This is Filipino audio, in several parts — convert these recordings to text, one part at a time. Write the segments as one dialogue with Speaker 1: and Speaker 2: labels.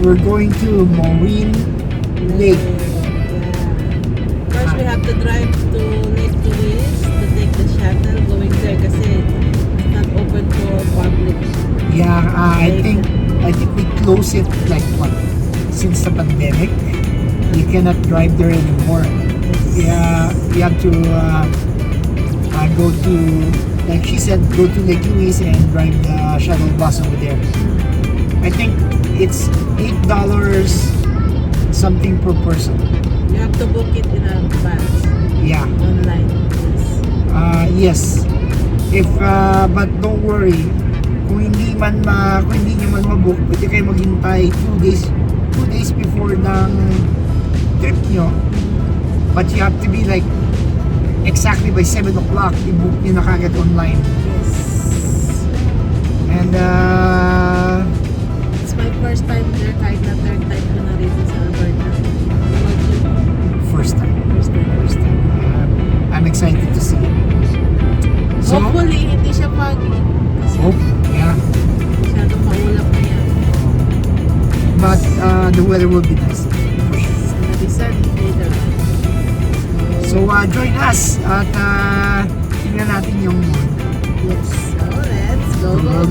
Speaker 1: we're going to Moraine Lake.
Speaker 2: Yeah. First, we have to drive to Lake Louise to take the shuttle going there kasi it's not open for public.
Speaker 1: Yeah, I think we close it like what? Since the pandemic, you cannot drive there anymore. Yeah, you have to go to, like she said, go to Lake Louise and drive the shuttle bus over there. I think it's $8 something per person.
Speaker 2: You have to book it in advance.
Speaker 1: Yeah.
Speaker 2: Online.
Speaker 1: Yes. If but don't worry. Kung hindi niyo man mabook, pwede kayo maghintay 2 days before ng trip nyo. But you have to be like exactly by 7 o'clock, i-book nyo na kagad online.
Speaker 2: Yes.
Speaker 1: And
Speaker 2: It's my first time there, kahit na third time ko na rin sa Alberta.
Speaker 1: first time. I'm excited to see it. So,
Speaker 2: Hopefully, hindi siya foggy.
Speaker 1: yeah.
Speaker 2: Masyadong maulap na yan.
Speaker 1: But the weather will be nice.
Speaker 2: It's gonna be sunny later.
Speaker 1: So join us at tingnan natin yung moon.
Speaker 2: Yes. So, let's go.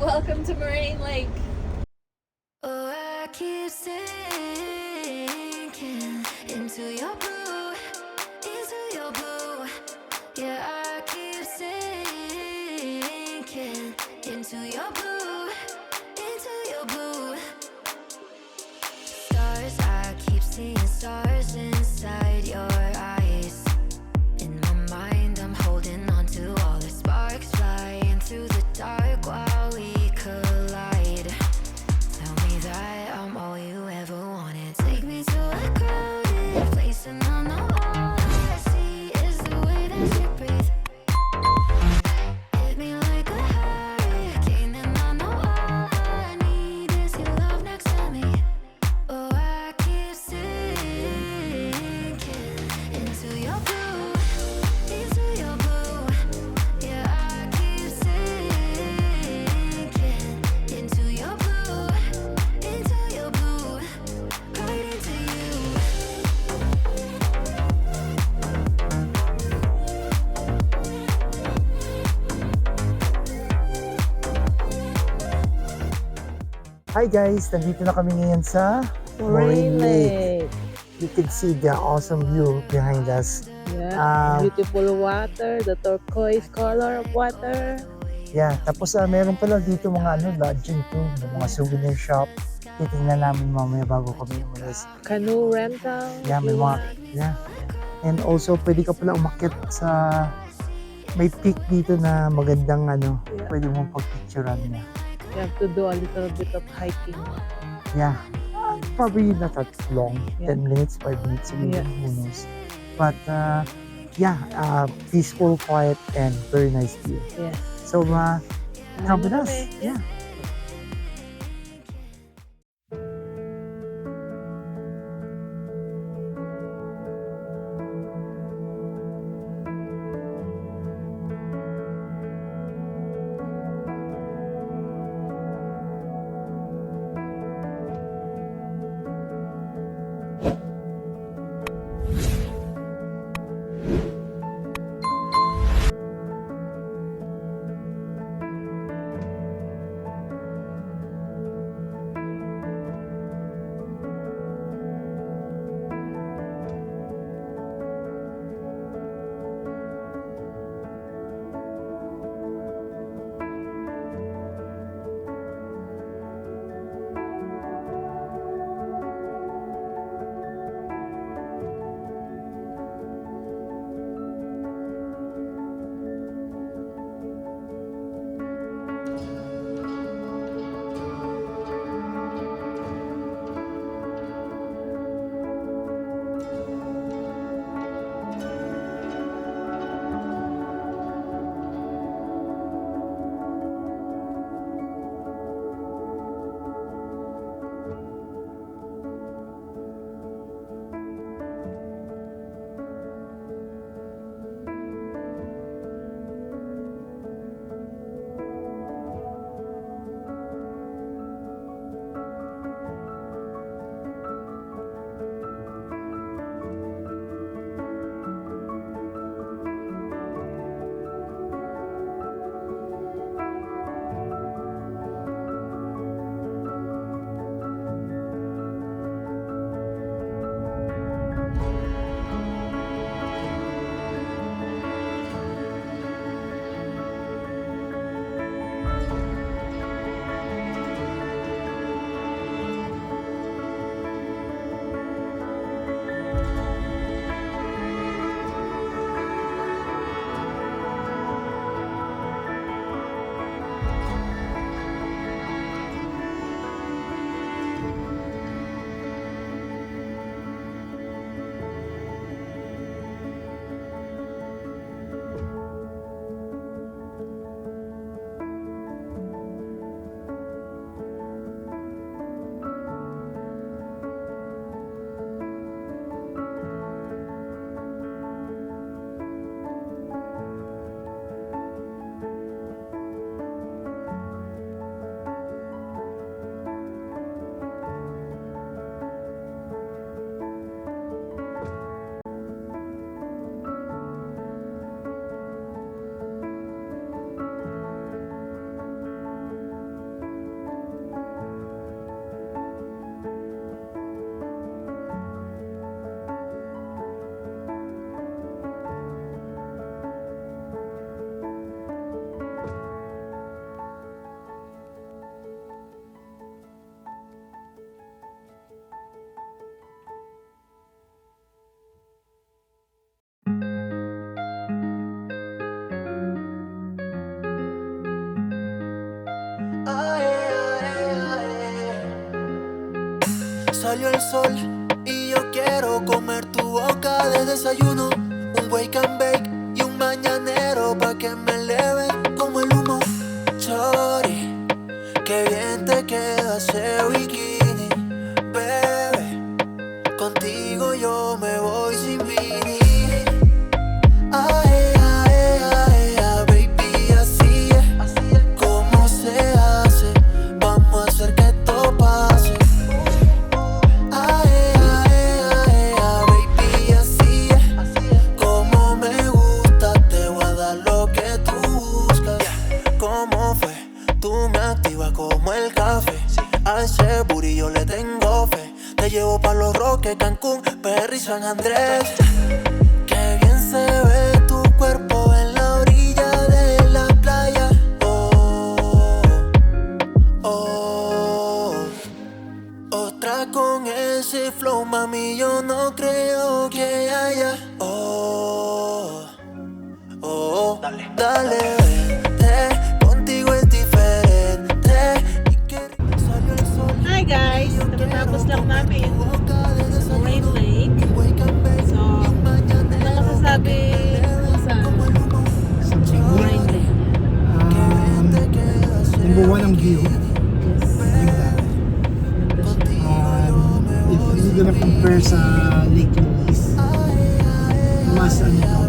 Speaker 2: Welcome to Moraine Lake.
Speaker 3: Oh, I keep sinking into your blue, Yeah, I keep sinking into your blue, Stars, I keep seeing stars inside your eyes. In my mind, I'm holding on to all the sparks flying through the dark while we collide. Tell me that I'm all you ever wanted. Take me to a crowded place and I know all I see is the way that you breathe. Hit me like a hurricane and I know all I need is your love next to me. Oh, I keep sinking into your blue, Yeah, I keep sinking into your blue, right into you.
Speaker 1: Hi guys, nandito na kami ngayon sa
Speaker 2: Moraine Lake.
Speaker 1: You can see the awesome view behind us.
Speaker 2: Yeah. Beautiful water, the turquoise color of water.
Speaker 1: Yeah, tapos meron pala dito mga lodging too, mga souvenir shop. Titingnan namin mamaya bago kami umalis.
Speaker 2: Canoe rental.
Speaker 1: Yeah, may mga, And also, pwede ka pala umakyat sa, may peak dito na magandang pwede mong pagpicturean niya.
Speaker 2: You have to do a little bit of hiking.
Speaker 1: Yeah, probably not that long,
Speaker 2: Yeah.
Speaker 1: 10 minutes, 5 minutes,
Speaker 2: Yeah.
Speaker 1: who knows. But peaceful, quiet, and very nice view.
Speaker 2: Yes.
Speaker 4: So, come with us. Yeah.
Speaker 5: Salió el sol y yo quiero comer tu boca de desayuno. Un wake and bake y un mañanero pa' que me eleve como el humo. Chori, qué bien te queda ese bikini. Bebé, contigo yo me voy sin mini. Ae, ae, ae, ae, baby, así es como se hace. Vamos a hacer que esto pase. Ae, ae, ae, ae, baby, así es como me gusta. Te voy a dar lo que tú buscas. ¿Cómo fue? Tú me activas como el café. A ese booty yo le tengo fe. Te llevo pa' Los Roques, Cancún, Perry, San Andrés. Qué bien se ve tu cuerpo en la orilla de la playa. Oh, oh. Otra con ese flow, mami, yo no creo que haya. Oh, oh, dale, dale, vente, contigo es diferente. Y que salió el sol.
Speaker 2: Hi guys! Nakatapos lang namin Moraine Lake. So, ano masasabi mo sa
Speaker 1: Sa
Speaker 2: Moraine Lake?
Speaker 1: compare sa Lake Louise, mas ano to,